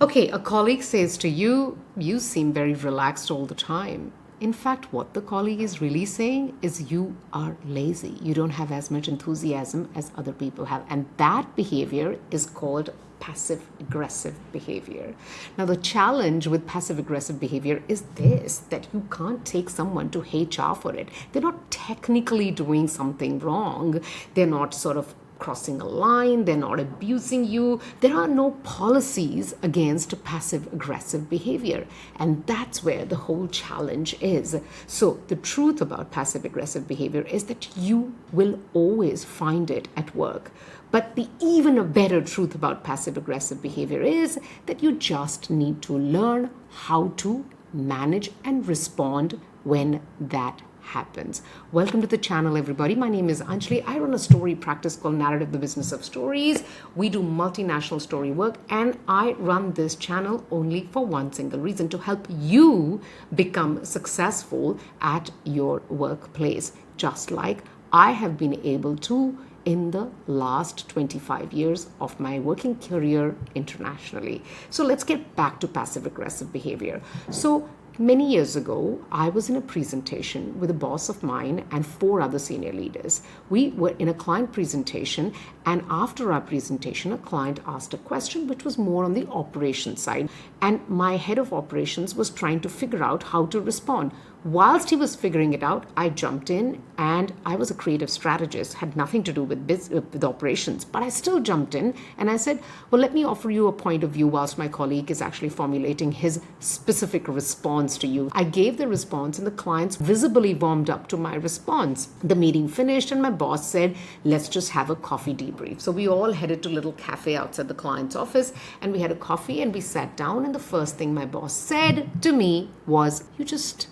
Okay, a colleague says to you, you seem very relaxed all the time. In fact, what the colleague is really saying is you are lazy. You don't have as much enthusiasm as other people have. And that behavior is called passive aggressive behavior. Now, the challenge with passive aggressive behavior is this, that you can't take someone to HR for it. They're not technically doing something wrong. They're not sort of crossing a line, they're not abusing you. There are no policies against passive aggressive behavior. And that's where the whole challenge is. So the truth about passive aggressive behavior is that you will always find it at work. But the even a better truth about passive aggressive behavior is that you just need to learn how to manage and respond when that happens. Welcome to the channel, everybody. My name is Anjali. I run a story practice called Narrative, the Business of Stories. We do multinational story work, and I run this channel only for one single reason: to help you become successful at your workplace, just like I have been able to in the last 25 years of my working career internationally. So let's get back to passive aggressive behavior. So many years ago, I was in a presentation with a boss of mine and 4 other senior leaders. We were in a client presentation, and after our presentation, a client asked a question which was more on the operations side. And my head of operations was trying to figure out how to respond. Whilst he was figuring it out, I jumped in, and I was a creative strategist, had nothing to do with operations, but I still jumped in and I said, well, let me offer you a point of view whilst my colleague is actually formulating his specific response to you. I gave the response, and the clients visibly warmed up to my response. The meeting finished, and my boss said, let's just have a coffee debrief. So we all headed to a little cafe outside the client's office, and we had a coffee and we sat down, and the first thing my boss said to me was, you just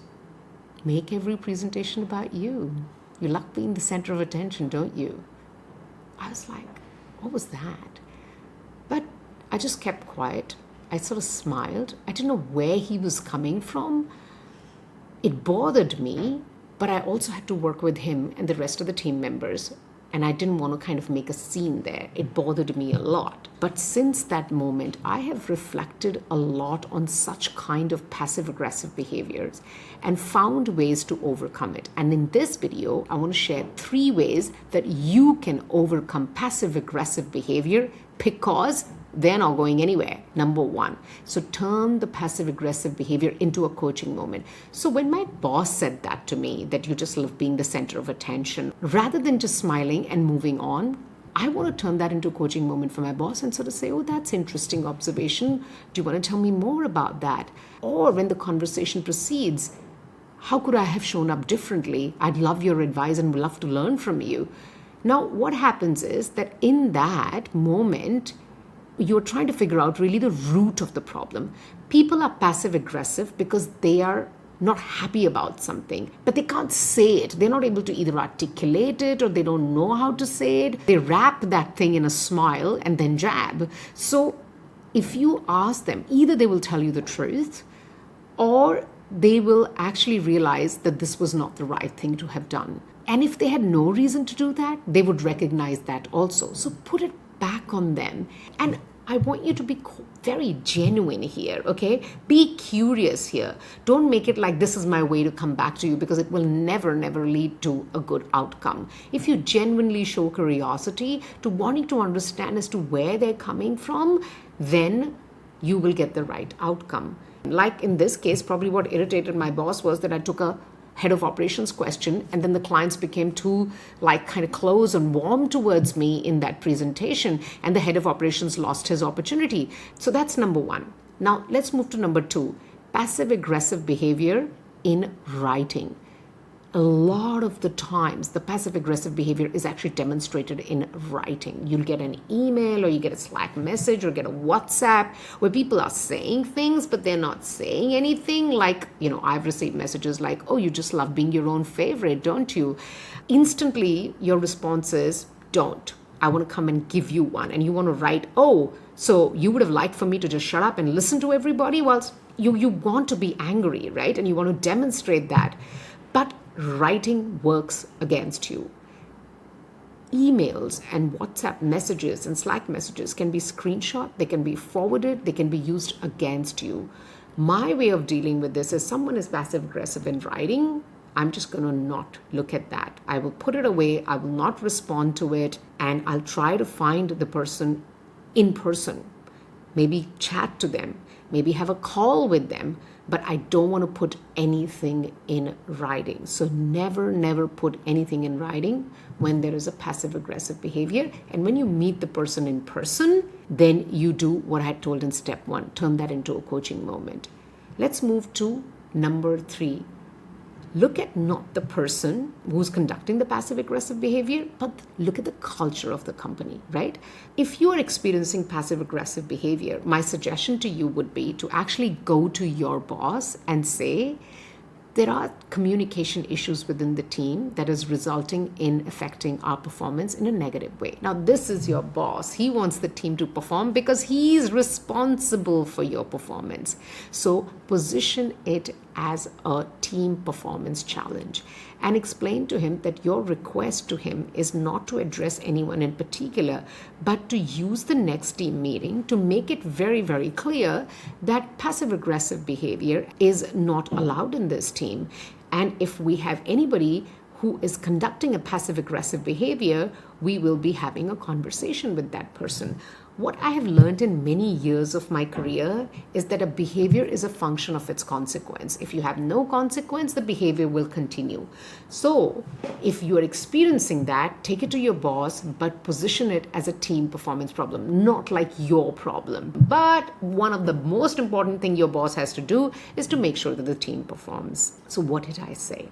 make every presentation about you. You like being the center of attention, don't you? I was like, what was that? But I just kept quiet. I sort of smiled. I didn't know where he was coming from. It bothered me, but I also had to work with him and the rest of the team members. And I didn't want to kind of make a scene there. It bothered me a lot. But since that moment, I have reflected a lot on such kind of passive-aggressive behaviors and found ways to overcome it. And in this video, I want to share 3 ways that you can overcome passive-aggressive behavior because they're not going anywhere. Number 1, so turn the passive-aggressive behavior into a coaching moment. So when my boss said that to me, that you just love being the center of attention, rather than just smiling and moving on, I want to turn that into a coaching moment for my boss and sort of say, oh, that's interesting observation. Do you want to tell me more about that? Or when the conversation proceeds, how could I have shown up differently? I'd love your advice and would love to learn from you. Now, what happens is that in that moment, you're trying to figure out really the root of the problem. People are passive aggressive because they are not happy about something, but they can't say it. They're not able to either articulate it, or they don't know how to say it. They wrap that thing in a smile and then jab. So if you ask them, either they will tell you the truth, or they will actually realize that this was not the right thing to have done. And if they had no reason to do that, they would recognize that also. So put it back on them. And I want you to be very genuine here, okay? Be curious here. Don't make it like this is my way to come back to you, because it will never lead to a good outcome. If you genuinely show curiosity to wanting to understand as to where they're coming from, then you will get the right outcome. Like in this case, probably what irritated my boss was that I took a head of operations question, and then the clients became too kind of close and warm towards me in that presentation, and the head of operations lost his opportunity. So that's number 1. Now let's move to number 2, passive aggressive behavior in writing. A lot of the times, the passive-aggressive behavior is actually demonstrated in writing. You'll get an email, or you get a Slack message, or get a WhatsApp where people are saying things, but they're not saying anything. Like, I've received messages like, oh, you just love being your own favorite, don't you? Instantly, your response is, don't. I want to come and give you one. And you want to write, oh, so you would have liked for me to just shut up and listen to everybody? Well, you want to be angry, right? And you want to demonstrate that. But writing works against you. emails and WhatsApp messages and Slack messages can be screenshot, they can be forwarded, they can be used against you. My way of dealing with this is someone is passive aggressive in writing, I'm just going to not look at that. I will put it away, I will not respond to it, and I'll try to find the person in person. Maybe chat to them, maybe have a call with them, but I don't want to put anything in writing. So never put anything in writing when there is a passive aggressive behavior. And when you meet the person in person, then you do what I had told in step 1, turn that into a coaching moment. Let's move to number 3. Look at not the person who's conducting the passive aggressive behavior, but look at the culture of the company, right? If you are experiencing passive aggressive behavior, my suggestion to you would be to actually go to your boss and say, there are communication issues within the team that is resulting in affecting our performance in a negative way. Now, this is your boss. He wants the team to perform because he's responsible for your performance. So position it as a team performance challenge and explain to him that your request to him is not to address anyone in particular, but to use the next team meeting to make it very clear that passive aggressive behavior is not allowed in this team. And if we have anybody who is conducting a passive aggressive behavior, we will be having a conversation with that person. What I have learned in many years of my career is that a behavior is a function of its consequence. If you have no consequence, the behavior will continue. So if you are experiencing that, take it to your boss, but position it as a team performance problem, not like your problem. But one of the most important thing your boss has to do is to make sure that the team performs. So what did I say?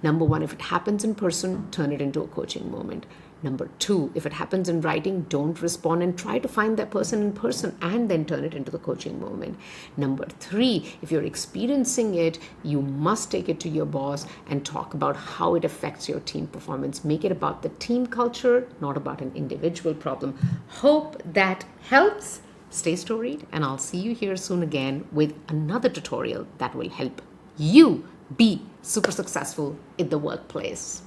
Number 1, if it happens in person, turn it into a coaching moment. Number 2, if it happens in writing, don't respond and try to find that person in person and then turn it into the coaching moment. Number 3, if you're experiencing it, you must take it to your boss and talk about how it affects your team performance. Make it about the team culture, not about an individual problem. Hope that helps. Stay storied, and I'll see you here soon again with another tutorial that will help you be super successful in the workplace.